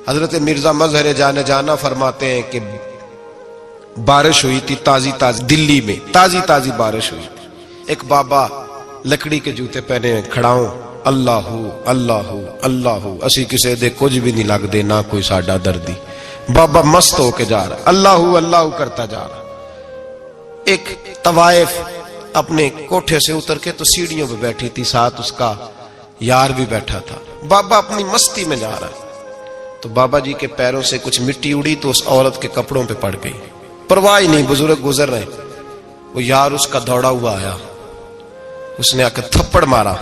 حضرت مرزا مظہر جانے جانا فرماتے ہیں کہ بارش ہوئی تھی تازی تازی دلی میں، تازی تازی بارش ہوئی تھی. ایک بابا لکڑی کے جوتے پہنے کھڑا ہوں، اللہ اللہ اللہ اسی کسے دے کچھ بھی نہیں لگ دے نہ کوئی ساڈا دردی. بابا مست ہو کے جا رہا، اللہ اللہ کرتا جا رہا. ایک طوائف اپنے کوٹھے سے اتر کے تو سیڑھیوں پہ بیٹھی تھی، ساتھ اس کا یار بھی بیٹھا تھا. بابا اپنی مستی میں جا رہا تو بابا جی کے پیروں سے کچھ مٹی اڑی تو اس عورت کے کپڑوں پہ پڑ گئی. پرواہ نہیں، بزرگ گزر رہے. وہ یار اس کا دوڑا ہوا آیا، اس نے آ کے تھپڑ مارا.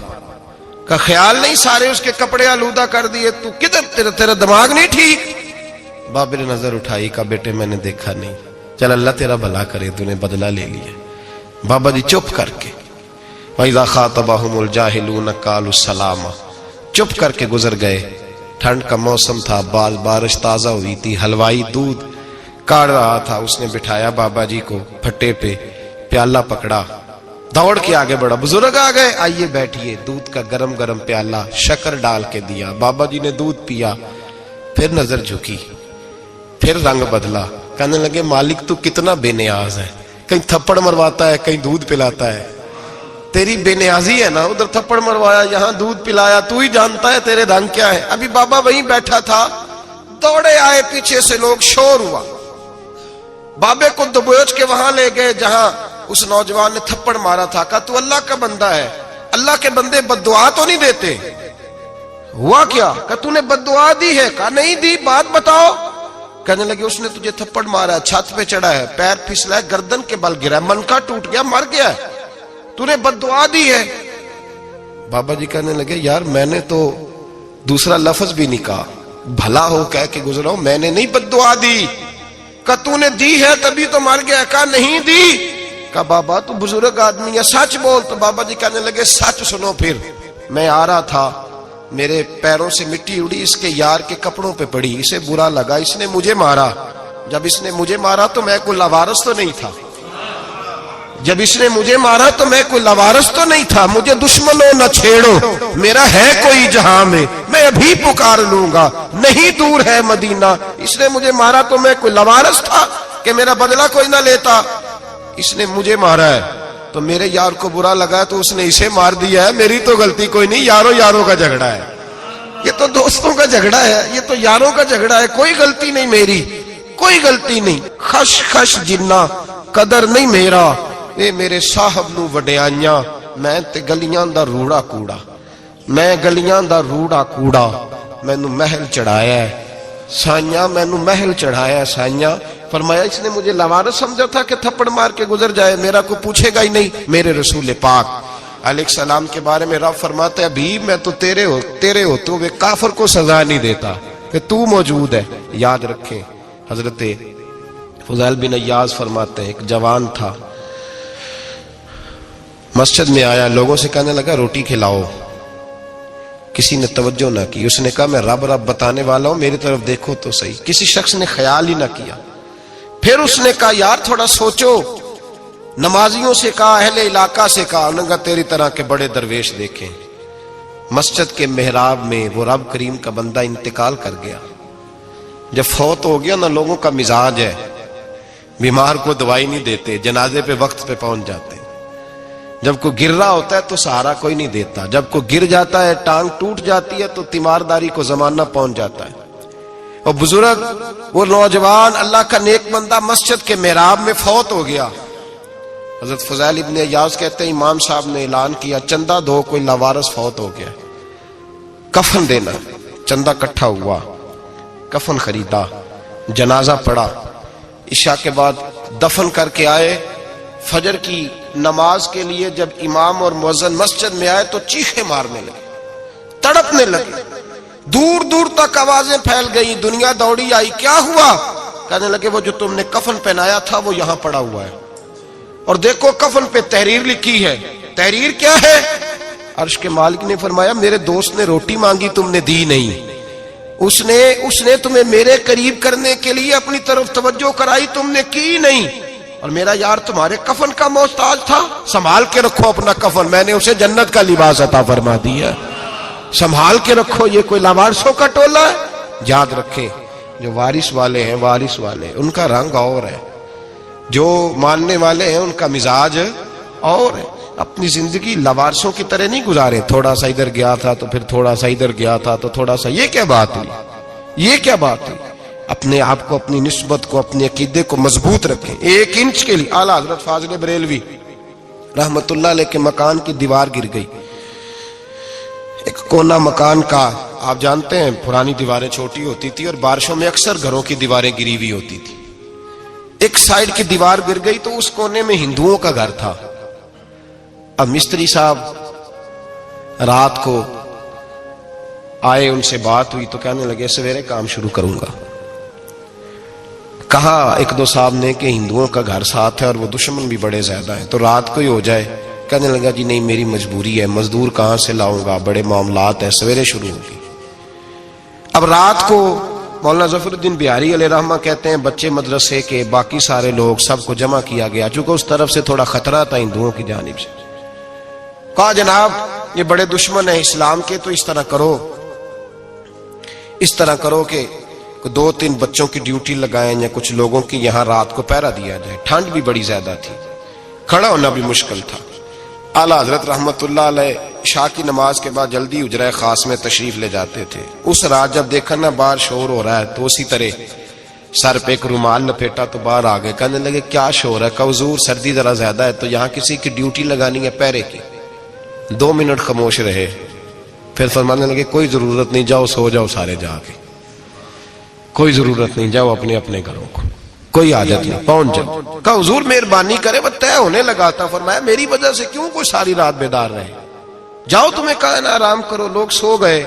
کا خیال نہیں سارے اس کے کپڑے آلودہ کر دیے، تو کدھر تیرا دماغ نہیں ٹھیک؟ بابے نے نظر اٹھائی، کہا بیٹے میں نے دیکھا نہیں، چل اللہ تیرا بھلا کرے، تو نے بدلہ لے لیا. بابا جی چپ کر کے وَإِذَا خَاطَبَهُمُ الْجَاهِلُونَ قَالُوا سَلَامًا چپ کر کے گزر گئے. ٹھنڈ کا موسم تھا، بارش تازہ ہوئی تھی، حلوائی دودھ کاڑ رہا تھا. اس نے بٹھایا بابا جی کو پھٹے پہ، پیالہ پکڑا، دوڑ کے آگے بڑھا. بزرگ آ گئے، آئیے بیٹھیے. دودھ کا گرم گرم پیالہ شکر ڈال کے دیا. بابا جی نے دودھ پیا، پھر نظر جھکی، پھر رنگ بدلا. کہنے لگے مالک تو کتنا بے نیاز ہے، کہیں تھپڑ مرواتا ہے کہیں دودھ پلاتا ہے. تیری بے نیازی ہے نا، ادھر تھپڑ مروایا یہاں دودھ پلایا، تو ہی جانتا ہے تیرے رنگ کیا ہے. ابھی بابا وہیں بیٹھا تھا، دوڑے آئے پیچھے سے لوگ، شور ہوا. بابے کو دبوچ کے وہاں لے گئے جہاں اس نوجوان نے تھپڑ مارا تھا. کہا تو اللہ کا بندہ ہے، اللہ کے بندے بد دعا تو نہیں دیتے. ہوا کیا؟ کہا تو نے بد دعا دی ہے؟ کہا نہیں دی، بات بتاؤ. کہنے لگے اس نے تجھے تھپڑ مارا، چھت پہ چڑھا ہے، پیر پھسلا ہے، گردن کے بل گرا، منکا ٹوٹ گیا، مر گیا ہے، تو نے بد دعا دی ہے. بابا جی کہنے لگے یار میں نے تو دوسرا لفظ بھی نہیں کہا، بھلا ہو کہہ کے گزرا ہوں، میں نے نہیں بد دعا دی. کہا تو نے دی ہے تبھی تو مر گیا. کہا نہیں دی. کہا بابا تو بزرگ آدمی ہے، سچ بول. تو بابا جی کہنے لگے سچ سنو. پھر میں آ رہا تھا، میرے پیروں سے مٹی اڑی، اس کے یار کے کپڑوں پہ پڑی، اسے برا لگا، اس نے مجھے مارا. جب اس نے مجھے مارا تو میں کوئی لاوارث تو نہیں تھا، جب اس نے مجھے مارا تو میں کوئی لاوارث تو نہیں تھا. مجھے دشمنوں نہ چھیڑو، میرا ہے کوئی جہاں میں ابھی پکار لوں گا، نہیں دور ہے مدینہ. اس نے مجھے مارا تو میں کوئی لاوارث تھا کہ میرا بدلہ کوئی نہ لیتا. اس نے مجھے مارا ہے تو میرے یار کو برا لگا تو اس نے اسے مار دیا ہے، میری تو غلطی کوئی نہیں. یاروں کا جھگڑا ہے، یہ تو دوستوں کا جھگڑا ہے، یہ تو یاروں کا جھگڑا ہے، کوئی غلطی نہیں میری، کوئی غلطی نہیں. خش خش جنہ قدر نہیں میرا، اے میرے صاحب نو وڈیائیاں، میں تے گلیاں دا روڑا کوڑا، میں گلیاں دا روڑا کوڑا. میں نو محل چڑھایا ہے سائیاں، میں نو محل چڑھایا ہے سائیاں. فرمایا اس نے مجھے لوارث سمجھا تھا کہ تھپڑ مار کے گزر جائے، میرا کو پوچھے گا ہی نہیں. میرے رسول پاک علیہ السلام کے بارے میں رب فرماتا ہے ابھی میں تو تیرے ہوتے ہوئے کافر کو سزا نہیں دیتا کہ تو موجود ہے. یاد رکھیں حضرت فضیل بن عیاض فرماتے ہیں ایک جوان تھا، مسجد میں آیا، لوگوں سے کہنے لگا روٹی کھلاؤ. کسی نے توجہ نہ کی. اس نے کہا میں رب بتانے والا ہوں، میری طرف دیکھو تو صحیح. کسی شخص نے خیال ہی نہ کیا. پھر اس نے کہا یار تھوڑا سوچو. نمازیوں سے کہا، اہل علاقہ سے کہا، انہوں نے کہا تیری طرح کے بڑے درویش دیکھیں. مسجد کے محراب میں وہ رب کریم کا بندہ انتقال کر گیا. جب فوت ہو گیا نا، لوگوں کا مزاج ہے بیمار کو دوائی نہیں دیتے، جنازے پہ وقت پہ پہنچ جاتے. جب کوئی گر رہا ہوتا ہے تو سہارا کوئی نہیں دیتا، جب کوئی گر جاتا ہے ٹانگ ٹوٹ جاتی ہے تو تیمارداری کو زمانہ پہنچ جاتا ہے. اور بزرگ وہ نوجوان اللہ کا نیک بندہ مسجد کے محراب میں فوت ہو گیا. حضرت فضیل ابن عیاض کہتے ہیں امام صاحب نے اعلان کیا چندہ دو، کوئی لاوارث فوت ہو گیا، کفن دینا. چندہ کٹھا ہوا، کفن خریدا، جنازہ پڑا. عشاء کے بعد دفن کر کے آئے. فجر کی نماز کے لیے جب امام اور مؤذن مسجد میں آئے تو چیخیں مارنے لگے، تڑپنے لگے. دور دور تک آوازیں پھیل گئی، دنیا دوڑی آئی. کیا ہوا؟ کہنے لگے وہ جو تم نے کفن پہنایا تھا وہ یہاں پڑا ہوا ہے، اور دیکھو کفن پہ تحریر لکھی ہے. تحریر کیا ہے؟ عرش کے مالک نے فرمایا میرے دوست نے روٹی مانگی، تم نے دی نہیں. اس نے تمہیں میرے قریب کرنے کے لیے اپنی طرف توجہ کرائی، تم نے کی نہیں. اور میرا یار تمہارے کفن کا محتاج تھا، سنبھال کے رکھو اپنا کفن، میں نے اسے جنت کا لباس عطا فرما دیا، سنبھال کے رکھو. یہ کوئی لاوارثوں کا ٹولہ ہے؟ یاد رکھیں جو وارث والے ہیں، وارث والے ان کا رنگ اور ہے، جو ماننے والے ہیں ان کا مزاج اور ہے. اپنی زندگی لوارثوں کی طرح نہیں گزارے، تھوڑا سا ادھر گیا تھا تو پھر تھوڑا سا ادھر گیا تھا تو تھوڑا سا. یہ کیا بات ہوئی؟ یہ کیا بات ہوئی؟ اپنے آپ کو، اپنی نسبت کو، اپنے عقیدے کو مضبوط رکھیں. 1 انچ کے لیے اعلیٰ حضرت فاضل بریلوی رحمت اللہ علیہ کے مکان کی دیوار گر گئی. ایک کونا مکان کا، آپ جانتے ہیں پرانی دیواریں چھوٹی ہوتی تھی اور بارشوں میں اکثر گھروں کی دیواریں گری ہوئی ہوتی تھی. ایک سائیڈ کی دیوار گر گئی تو اس کونے میں ہندوؤں کا گھر تھا. اب مستری صاحب رات کو آئے، ان سے بات ہوئی تو کہنے لگے سویرے کام شروع کروں گا. کہا 1-2 صاحب نے کہ ہندوؤں کا گھر ساتھ ہے اور وہ دشمن بھی بڑے زیادہ ہیں، تو رات کو ہی ہو جائے. کہنے لگا جی نہیں، میری مجبوری ہے، مزدور کہاں سے لاؤں گا، بڑے معاملات ہیں، سویرے شروع ہوگی. اب رات کو مولانا ظفر الدین بہاری علیہ رحمہ کہتے ہیں بچے مدرسے کے، باقی سارے لوگ، سب کو جمع کیا گیا، چونکہ اس طرف سے تھوڑا خطرہ تھا ہندوؤں کی جانب سے. کہا جناب یہ بڑے دشمن ہیں اسلام کے، تو اس طرح کرو کہ 2-3 بچوں کی ڈیوٹی لگائیں یا کچھ لوگوں کی یہاں رات کو پہرا دیا جائے. ٹھنڈ بھی بڑی زیادہ تھی، کھڑا ہونا بھی مشکل تھا. اعلیٰ حضرت رحمت اللہ علیہ عشاء کی نماز کے بعد جلدی حجرہ خاص میں تشریف لے جاتے تھے. اس رات جب دیکھا نا باہر شور ہو رہا ہے تو اسی طرح سر پہ ایک رومال لپیٹا تو باہر آ گئے. کہنے لگے کیا شور ہے؟ کہ حضور سردی ذرا زیادہ ہے تو یہاں کسی کی ڈیوٹی لگانی ہے پہرے کی. 2 منٹ خاموش رہے، پھر فرمانے لگے کوئی ضرورت نہیں، جاؤ سو جاؤ سارے جا کے، کوئی ضرورت نہیں، جاؤ اپنے اپنے گھروں کو، کوئی حاجت نہیں، پہنچ جاؤ. کہا حضور مہربانی کرے، وہ طے ہونے لگا تھا. فرمایا میری وجہ سے کیوں کوئی ساری رات بیدار رہے، جاؤ تمہیں کہا نا آرام کرو. لوگ سو گئے.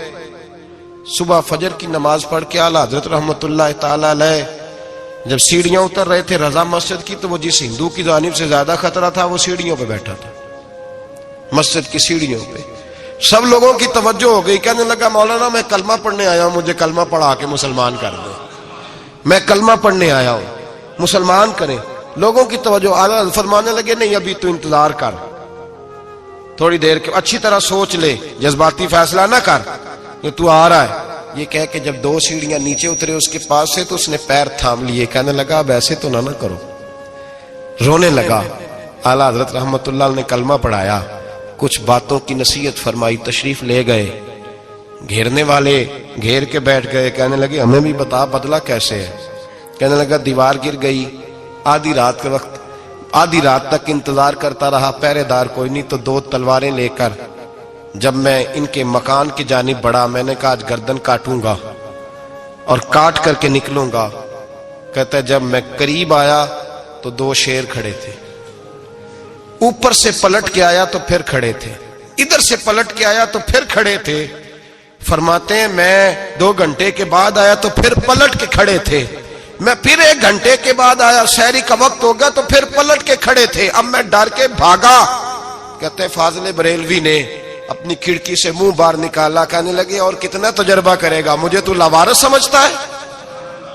صبح فجر کی نماز پڑھ کے اعلیٰ حضرت رحمت اللہ تعالی علیہ جب سیڑھیاں اتر رہے تھے رضا مسجد کی، تو وہ جس ہندو کی جانب سے زیادہ خطرہ تھا وہ سیڑھیوں پہ بیٹھا تھا، مسجد کی سیڑھیوں پہ. سب لوگوں کی توجہ ہو گئی. کہنے لگا مولانا میں کلمہ پڑھنے آیا ہوں، مجھے کلمہ پڑھا کے مسلمان کر دو، میں کلمہ پڑھنے آیا ہوں، مسلمان کریں. لوگوں کی توجہ. اعلیٰ فرمانے لگے نہیں ابھی تو انتظار کر، تھوڑی دیر کے، اچھی طرح سوچ لے، جذباتی فیصلہ نہ کر کہ تو آ رہا ہے. یہ کہہ کے جب 2 سیڑھیاں نیچے اترے اس کے پاس سے تو اس نے پیر تھام لیے. کہنے لگا اب ایسے تو نہ کرو، رونے لگا. اعلیٰ حضرت رحمت اللہ نے کلمہ پڑھایا، کچھ باتوں کی نصیحت فرمائی، تشریف لے گئے. گھیرنے والے گھیر کے بیٹھ گئے. کہنے لگے ہمیں بھی بتا بدلہ کیسے ہے. کہنے لگا دیوار گر گئی، آدھی رات کے وقت، آدھی رات تک انتظار کرتا رہا، پہرے دار کوئی نہیں، تو 2 تلواریں لے کر جب میں ان کے مکان کی جانب بڑھا، میں نے کہا آج گردن کاٹوں گا اور کاٹ کر کے نکلوں گا. کہتا ہے جب میں قریب آیا تو 2 شیر کھڑے تھے، اوپر سے پلٹ کے آیا تو پھر کھڑے تھے، ادھر سے پلٹ کے آیا تو پھر کھڑے تھے. فرماتے ہیں میں 2 گھنٹے کے بعد آیا تو پھر پلٹ کے کھڑے تھے، میں پھر 1 گھنٹے کے بعد آیا، سحری کا وقت ہو گیا تو پھر پلٹ کے کھڑے تھے. اب میں ڈر کے بھاگا. کہتے ہیں فاضل بریلوی نے اپنی کھڑکی سے منہ باہر نکالا. کہنے لگے اور کتنا تجربہ کرے گا، مجھے تو لاوارث سمجھتا ہے،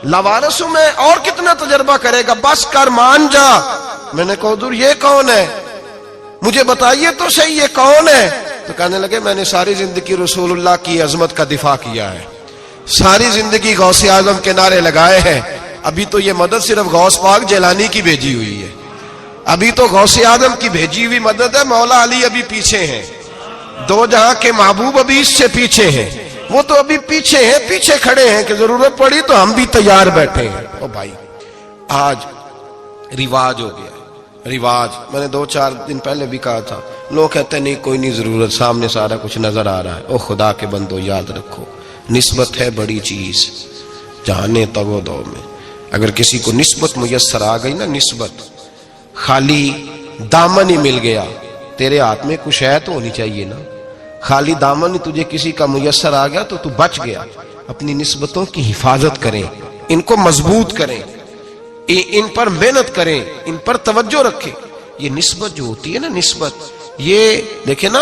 لاوارث ہوں میں، اور کتنا تجربہ کرے گا، بس کر مان جا. میں نے کہا حضور یہ کون ہے، مجھے بتائیے تو صحیح یہ کون ہے. تو کہنے لگے میں نے ساری زندگی رسول اللہ کی عظمت کا دفاع کیا ہے، ساری زندگی غوث اعظم کے نعرے لگائے ہیں. ابھی تو یہ مدد صرف غوث پاک جیلانی کی بھیجی ہوئی ہے، ابھی تو غوث اعظم کی بھیجی ہوئی مدد ہے. مولا علی ابھی پیچھے ہیں، 2 جہاں کے محبوب ابھی اس سے پیچھے ہیں، وہ تو ابھی پیچھے ہیں، پیچھے کھڑے ہیں کہ ضرورت پڑی تو ہم بھی تیار بیٹھے ہیں. او بھائی آج رواج ہو گیا، رواج. میں نے 2-4 دن پہلے بھی کہا تھا، لوگ کہتے ہیں نہیں کوئی نہیں ضرورت، سامنے سارا کچھ نظر آ رہا ہے. او خدا کے بندو یاد رکھو نسبت ہے بڑی چیز، جہانے تگو دو میں. اگر کسی کو نسبت میسر آ گئی نا، نسبت، خالی دامن ہی مل گیا، تیرے ہاتھ میں کچھ ہے تو ہونی چاہیے نا. خالی دامن ہی تجھے کسی کا میسر آ گیا تو بچ گیا. اپنی نسبتوں کی حفاظت کریں، ان کو مضبوط کریں، ان پر محنت کریں، ان پر توجہ رکھیں. یہ نسبت جو ہوتی ہے نا، نسبت، یہ دیکھیں نا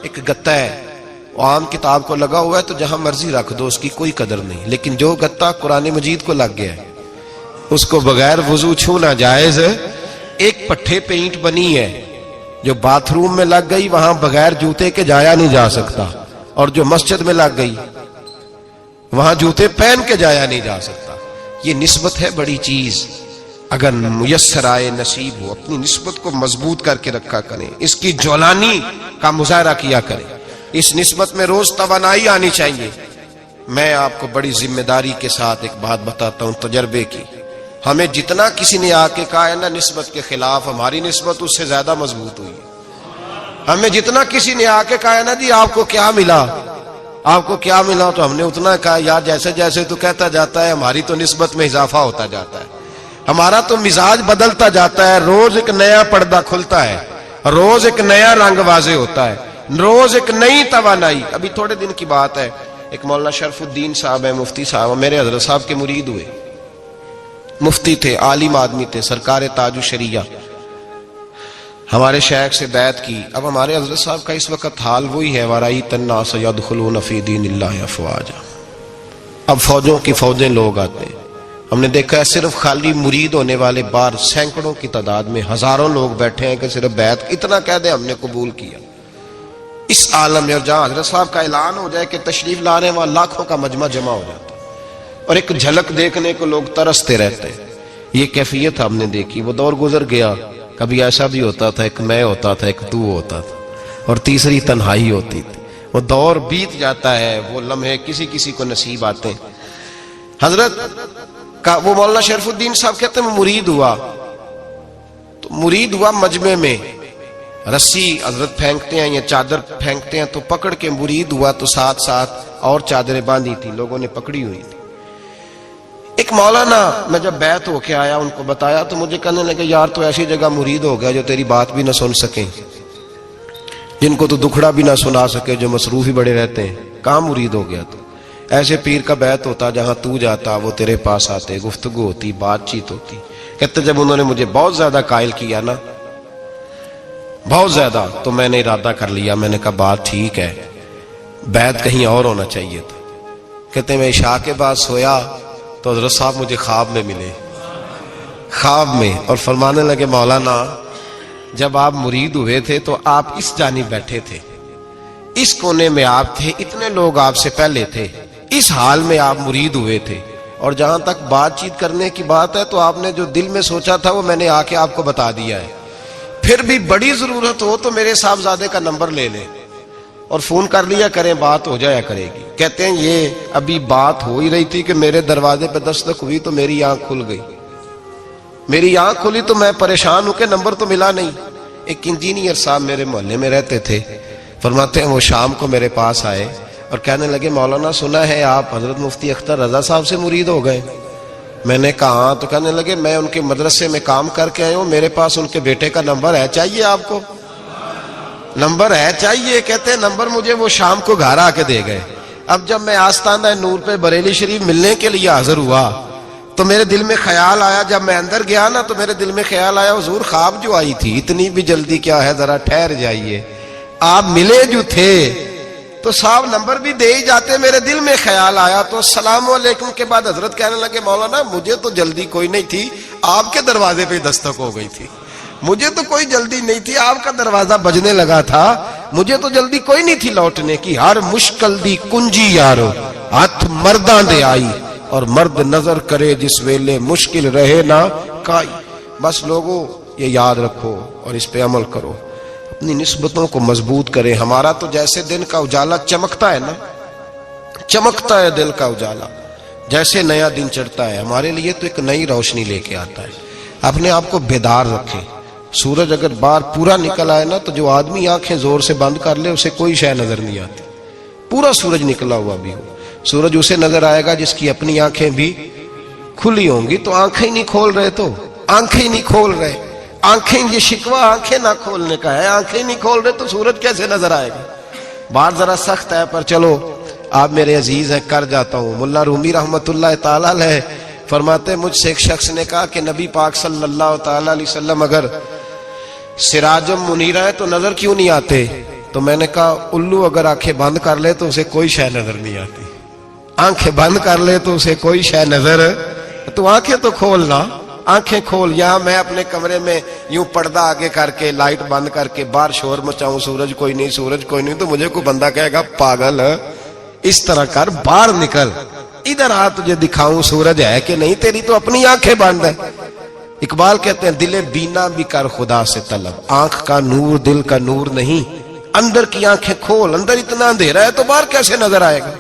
ایک گتا ہے، عام کتاب کو لگا ہوا ہے تو جہاں مرضی رکھ دو، اس کی کوئی قدر نہیں. لیکن جو گتا قرآن مجید کو لگ گیا ہے اس کو بغیر وضو چھونا جائز ہے. ایک پٹھے پہ اینٹ بنی ہے، جو باتھ روم میں لگ گئی وہاں بغیر جوتے کے جایا نہیں جا سکتا، اور جو مسجد میں لگ گئی وہاں جوتے پہن کے جایا نہیں جا سکتا. یہ نسبت ہے بڑی چیز. اگر میسر آئے نصیب ہو اپنی نسبت کو مضبوط کر کے رکھا کریں, اس کی جولانی کا مظاہرہ کیا کریں. اس نسبت میں روز توانائی آنی چاہیے. میں آپ کو بڑی ذمہ داری کے ساتھ ایک بات بتاتا ہوں تجربے کی. ہمیں جتنا کسی نے آ کے کہا ہے نا نسبت کے خلاف, ہماری نسبت اس سے زیادہ مضبوط ہوئی. ہمیں جتنا کسی نے آ کے کہا ہے نا جی آپ کو کیا ملا, آپ کو کیا ملا, تو ہم نے اتنا کہا یار جیسے جیسے تو کہتا جاتا ہے ہماری تو نسبت میں اضافہ ہوتا جاتا ہے, ہمارا تو مزاج بدلتا جاتا ہے. روز ایک نیا پردہ کھلتا ہے, روز ایک نیا رنگ واضح ہوتا ہے, روز ایک نئی توانائی. ابھی تھوڑے دن کی بات ہے, ایک مولانا شرف الدین صاحب ہے, مفتی صاحب, میرے حضرت صاحب کے مرید ہوئے. مفتی تھے, عالم آدمی تھے, سرکار تاج الشریعہ. ہمارے شیخ سے بیعت کی. اب ہمارے حضرت صاحب کا اس وقت حال وہی ہے, وَرَأَيْتَ النَّاسَ يَدْخُلُونَ فِي دِينِ اللَّهِ أَفْوَاجًا. اب فوجوں کی فوجیں لوگ آتے ہیں. ہم نے دیکھا ہے صرف خالی مرید ہونے والے بار سینکڑوں کی تعداد میں ہزاروں لوگ بیٹھے ہیں کہ صرف بیعت اتنا کہہ دیں ہم نے قبول کیا. اس عالم میں, اور جہاں حضرت صاحب کا اعلان ہو جائے کہ تشریف لا رہے ہیں, وہاں لاکھوں کا مجمع جمع ہو جاتا ہے اور ایک جھلک دیکھنے کو لوگ ترستے رہتے ہیں. یہ کیفیت ہم نے دیکھی. وہ دور گزر گیا. کبھی ایسا بھی ہوتا تھا ایک میں ہوتا تھا, ایک تو ہوتا تھا, اور تیسری تنہائی ہوتی تھی. وہ دور بیت جاتا ہے, وہ لمحے کسی کسی کو نصیب آتے ہیں. حضرت کا وہ مولانا شرف الدین صاحب کہتے ہیں میں مرید ہوا, تو مرید ہوا مجمع میں, رسی حضرت پھینکتے ہیں یا چادر پھینکتے ہیں تو پکڑ کے مرید ہوا, تو ساتھ ساتھ اور چادریں باندھی تھی, لوگوں نے پکڑی ہوئی تھی. ایک مولانا, میں جب بیعت ہو کے آیا ان کو بتایا تو مجھے کہنے لگے یار تو ایسی جگہ مرید ہو گیا جو تیری بات بھی نہ سن سکیں, جن کو تو دکھڑا بھی نہ سنا سکے, جو مصروف ہی بڑے رہتے ہیں, کہاں مرید ہو گیا تو. ایسے پیر کا بیعت ہوتا جہاں تو جاتا وہ تیرے پاس آتے, گفتگو ہوتی, بات چیت ہوتی. کہتے جب انہوں نے مجھے بہت زیادہ قائل کیا نا, بہت زیادہ, تو میں نے ارادہ کر لیا. میں نے کہا بات ٹھیک ہے, بیعت کہیں اور ہونا چاہیے تھا. کہتے میں عشاء کے بعد سویا تو حضرت صاحب مجھے خواب میں ملے, خواب میں, اور فرمانے لگے مولانا جب آپ مرید ہوئے تھے تو آپ اس جانب بیٹھے تھے, اس کونے میں آپ تھے, اتنے لوگ آپ سے پہلے تھے, اس حال میں آپ مرید ہوئے تھے, اور جہاں تک بات چیت کرنے کی بات ہے تو آپ نے جو دل میں سوچا تھا وہ میں نے آ کے آپ کو بتا دیا ہے. پھر بھی بڑی ضرورت ہو تو میرے صاحبزادے کا نمبر لے لیں اور فون کر لیا کریں, بات ہو جایا کرے گی. کہتے ہیں یہ ابھی بات ہو ہی رہی تھی کہ میرے دروازے پہ دستک ہوئی تو میری آنکھ کھل گئی. میری آنکھ کھلی تو میں پریشان ہوں کہ نمبر تو ملا نہیں. ایک انجینئر صاحب میرے محلے میں رہتے تھے, فرماتے ہیں وہ شام کو میرے پاس آئے اور کہنے لگے مولانا سنا ہے آپ حضرت مفتی اختر رضا صاحب سے مرید ہو گئے. میں نے کہا ہاں. تو کہنے لگے میں ان کے مدرسے میں کام کر کے آئے ہوں, میرے پاس ان کے بیٹے کا نمبر ہے, چاہیے آپ کو؟ نمبر ہے چاہیے. کہتے ہیں نمبر مجھے وہ شام کو گھر آ کے دے گئے. اب جب میں آستانہ نور پہ بریلی شریف ملنے کے لیے حاضر ہوا تو میرے دل میں خیال آیا, جب میں اندر گیا نا تو میرے دل میں خیال آیا حضور خواب جو آئی تھی اتنی بھی جلدی کیا ہے, ذرا ٹھہر جائیے, آپ ملے جو تھے تو صاحب نمبر بھی دے ہی جاتے. میرے دل میں خیال آیا تو السلام علیکم کے بعد حضرت کہنے لگے مولانا مجھے تو جلدی کوئی نہیں تھی, آپ کے دروازے پہ دستک ہو گئی تھی. مجھے تو کوئی جلدی نہیں تھی, آپ کا دروازہ بجنے لگا تھا, مجھے تو جلدی کوئی نہیں تھی لوٹنے کی. ہر مشکل دی کنجی یارو ہاتھ مرداں دے آئی, اور مرد نظر کرے جس ویلے مشکل رہے نہ کائی. بس لوگوں یہ یاد رکھو اور اس پہ عمل کرو, اپنی نسبتوں کو مضبوط کریں. ہمارا تو جیسے دن کا اجالا چمکتا ہے نا, چمکتا ہے دل کا اجالا, جیسے نیا دن چڑھتا ہے ہمارے لیے تو ایک نئی روشنی لے کے آتا ہے. اپنے آپ کو بیدار رکھیں. سورج اگر باہر پورا نکل آئے نا تو جو آدمی آنکھیں زور سے بند کر لے اسے کوئی شے نظر نہیں آتی. پورا سورج نکلا ہوا بھی ہو, سورج اسے نظر آئے گا جس کی اپنی آنکھیں بھی کھلی ہوں گی. تو آنکھیں نہیں کھول رہے, تو آنکھیں نہیں کھول رہے, آنکھیں, یہ شکوہ آنکھیں نہ کھولنے کا ہے. آنکھیں نہیں کھول رہے تو سورج کیسے نظر آئے گا؟ بات ذرا سخت ہے پر چلو آپ میرے عزیز ہیں, کر جاتا ہوں. ملا رومی رحمت اللہ تعالی علیہ فرماتے مجھ سے ایک شخص نے کہا کہ نبی پاک صلی اللہ تعالی علیہ وسلم اگر سراجم منیرہ ہے تو نظر کیوں نہیں آتے؟ تو میں نے کہا الو اگر آنکھیں بند کر لے تو اسے کوئی شے نظر نہیں آتی. آنکھیں بند کر لے تو اسے کوئی شے نظر, تو آنکھیں تو کھولنا, آنکھیں کھول. یہاں میں اپنے کمرے میں یوں پردہ آگے کر کے لائٹ بند کر کے باہر شور مچاؤں, سورج کوئی نہیں, سورج کوئی نہیں, تو مجھے کوئی بندہ کہے گا پاگل, اس طرح کر, باہر نکل. ادھر آ تجھے دکھاؤں سورج ہے کہ نہیں، تیری تو اپنی آنکھیں بند ہے۔ اقبال کہتے ہیں دل بینا بھی کر خدا سے طلب، آنکھ کا نور دل کا نور نہیں، اندر کی آنکھیں کھول، اندر اتنا اندھیرا ہے تو باہر کیسے نظر آئے گا؟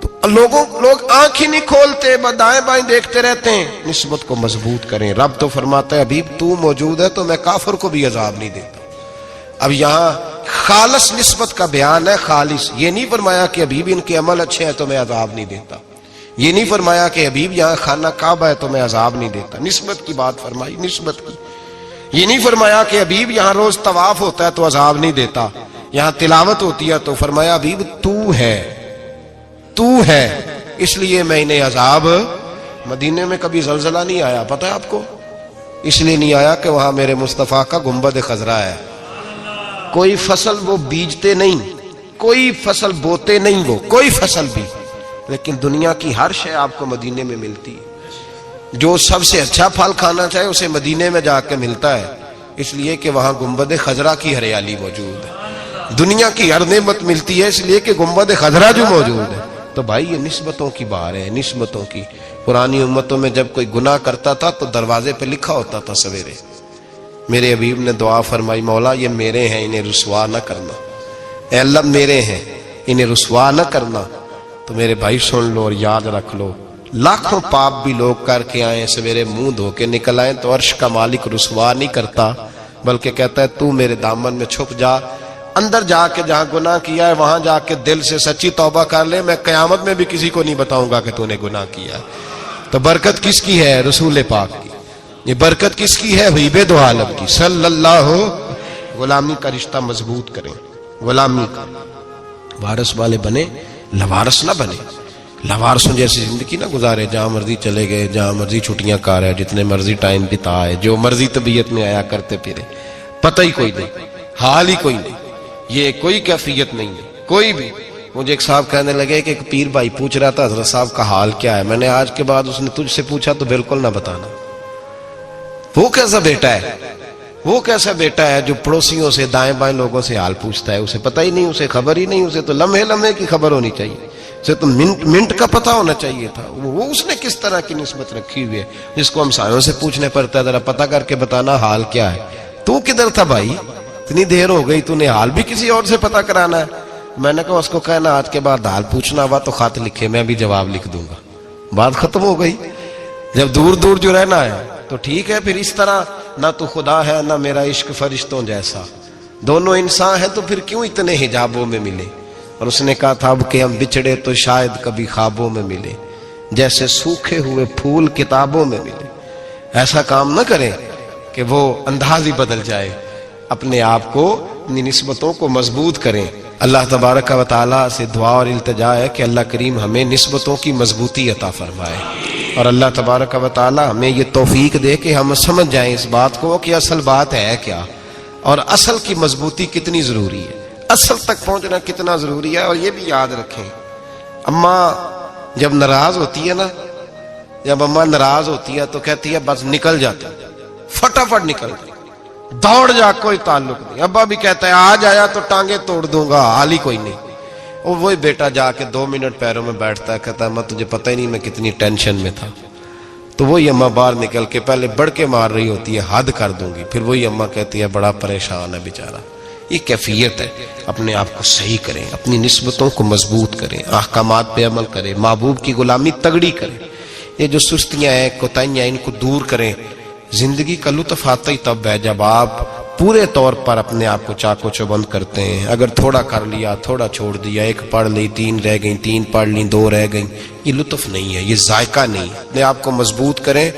تو لوگ آنکھ ہی نہیں کھولتے، دائیں بائیں دیکھتے رہتے ہیں۔ نسبت کو مضبوط کریں۔ رب تو فرماتا ہے حبیب تو موجود ہے تو میں کافر کو بھی عذاب نہیں دیتا۔ اب یہاں خالص نسبت کا بیان ہے، خالص، یہ نہیں فرمایا کہ حبیب ان کے عمل اچھے ہیں تو میں عذاب نہیں دیتا، یہ نہیں فرمایا کہ حبیب یہاں خانہ کعبہ ہے تو میں عذاب نہیں دیتا، نسبت کی بات فرمائی، نسبت کی۔ یہ نہیں فرمایا کہ حبیب یہاں روز طواف ہوتا ہے تو عذاب نہیں دیتا، یہاں تلاوت ہوتی ہے تو فرمایا حبیب تو ہے اس لیے میں انہیں عذاب۔ مدینے میں کبھی زلزلہ نہیں آیا، پتہ ہے آپ کو؟ اس لیے نہیں آیا کہ وہاں میرے مصطفیٰ کا گنبد خضرا ہے۔ کوئی فصل وہ بیجتے نہیں، کوئی فصل بوتے نہیں، وہ کوئی فصل بھی، لیکن دنیا کی ہر شے آپ کو مدینے میں ملتی ہے۔ جو سب سے اچھا پھل کھانا چاہے اسے مدینے میں جا کے ملتا ہے، اس لیے کہ وہاں گنبد خضرا کی ہریالی موجود ہے۔ دنیا کی ہر نعمت ملتی ہے اس لیے کہ گنبد خضرا جو موجود ہے۔ تو بھائی یہ نسبتوں کی بات ہے، نسبتوں کی۔ پرانی امتوں میں جب کوئی گناہ کرتا تھا تو دروازے پہ لکھا ہوتا تھا سویرے، میرے حبیب نے دعا فرمائی مولا یہ میرے ہیں انہیں رسوا نہ کرنا، اے اللہ میرے ہیں انہیں رسوا نہ کرنا۔ تو میرے بھائی سن لو اور یاد رکھ لو، لاکھوں پاپ بھی لوگ کر کے آئیں، سویرے منہ دھو کے نکل آئیں تو عرش کا مالک رسوا نہیں کرتا، بلکہ کہتا ہے تو میرے دامن میں چھپ جا، اندر جا کے جہاں گناہ کیا ہے وہاں جا کے دل سے سچی توبہ کر لے، میں قیامت میں بھی کسی کو نہیں بتاؤں گا کہ تو نے گناہ کیا۔ تو برکت کس کی ہے؟ رسول پاک کی۔ یہ برکت کس کی ہے؟ حبیب دو عالم کی صلی اللہ۔ غلامی کا رشتہ مضبوط کریں، غلامی کا وارث والے بنے، لوارث نہ بنے۔ لوارثوں جیسی زندگی نہ گزارے، جہاں مرضی چلے گئے، جہاں مرضی چھٹیاں کار ہے، جتنے مرضی ٹائم بتائے، جو مرضی طبیعت میں آیا کرتے پھرے، پتہ ہی کوئی نہیں، حال ہی کوئی نہیں، یہ کوئی کیفیت نہیں ہے کوئی بھی۔ مجھے ایک صاحب کہنے لگے کہ ایک پیر بھائی پوچھ رہا تھا حضرت صاحب کا حال کیا ہے، میں نے آج کے بعد اس نے تجھ سے پوچھا تو بالکل نہ بتانا۔ وہ کیسا بیٹا ہے، وہ کیسا بیٹا ہے جو پڑوسیوں سے دائیں بائیں لوگوں سے حال پوچھتا ہے، اسے پتہ ہی نہیں، اسے خبر ہی نہیں، اسے تو لمحے لمحے کی خبر ہونی چاہیے، اسے تو منٹ کا پتہ ہونا چاہیے تھا۔ وہ اس نے کس طرح کی نسبت رکھی ہوئی ہے جس کو ہم سایوں سے پوچھنے پڑتا ہے ذرا پتہ کر کے بتانا حال کیا ہے۔ تو کدھر تھا بھائی، اتنی دیر ہو گئی، تو نے حال بھی کسی اور سے پتہ کرانا ہے۔ میں نے کہا اس کو کہنا آج کے بعد حال پوچھنا ہوا تو خط لکھے، میں بھی جواب لکھ دوں گا، بات ختم ہو گئی۔ جب دور دور جو رہنا ہے تو ٹھیک ہے، پھر اس طرح نہ تو خدا ہے نہ میرا عشق فرشتوں جیسا، دونوں انسان ہیں تو پھر کیوں اتنے حجابوں میں ملے؟ اور اس نے کہا تھا اب کہ ہم بچھڑے تو شاید کبھی خوابوں میں ملے، جیسے سوکھے ہوئے پھول کتابوں میں ملے۔ ایسا کام نہ کریں کہ وہ انداز ہی بدل جائے، اپنے آپ کو، اپنی نسبتوں کو مضبوط کریں۔ اللہ تبارک و تعالیٰ سے دعا اور التجا ہے کہ اللہ کریم ہمیں نسبتوں کی مضبوطی عطا فرمائے، اور اللہ تبارک و تعالیٰ ہمیں یہ توفیق دے کہ ہم سمجھ جائیں اس بات کو کہ اصل بات ہے کیا، اور اصل کی مضبوطی کتنی ضروری ہے، اصل تک پہنچنا کتنا ضروری ہے۔ اور یہ بھی یاد رکھیں، اماں جب ناراض ہوتی ہے نا، جب اماں ناراض ہوتی ہے تو کہتی ہے بس نکل جاتا، فٹافٹ نکل جاتا، دوڑ جا، کوئی تعلق نہیں۔ ابا بھی کہتا ہے آج آیا تو ٹانگیں توڑ دوں گا، حال ہی کوئی نہیں۔ اور وہی بیٹا جا کے 2 منٹ پیروں میں بیٹھتا ہے، کہتا ہے اماں تجھے پتہ ہی نہیں میں کتنی ٹینشن میں تھا۔ تو وہی اماں باہر نکل کے پہلے بڑھ کے مار رہی ہوتی ہے حد کر دوں گی، پھر وہی اماں کہتی ہے بڑا پریشان ہے بیچارہ۔ یہ کیفیت ہے، اپنے آپ کو صحیح کریں، اپنی نسبتوں کو مضبوط کریں، احکامات پہ عمل کریں، محبوب کی غلامی تگڑی کریں۔ یہ جو سستیاں ہیں، کوتاہیاں، ان کو دور کریں۔ زندگی کا لطف آتا ہی تب ہے جب آپ پورے طور پر اپنے آپ کو چاق و چوبند کرتے ہیں۔ اگر تھوڑا کر لیا، تھوڑا چھوڑ دیا، 1 پڑھ لی، 3 رہ گئیں، 3 پڑھ لی، 2 رہ گئیں، یہ لطف نہیں ہے، یہ ذائقہ نہیں ہے۔ اپنے آپ کو مضبوط کریں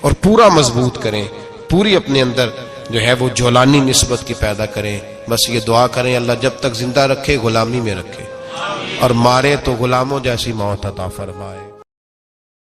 اور پورا مضبوط کریں، پوری اپنے اندر جو ہے وہ جولانی نسبت کی پیدا کریں۔ بس یہ دعا کریں اللہ جب تک زندہ رکھے غلامی میں رکھے، اور مارے تو غلاموں جیسی موت عطا فرمائے۔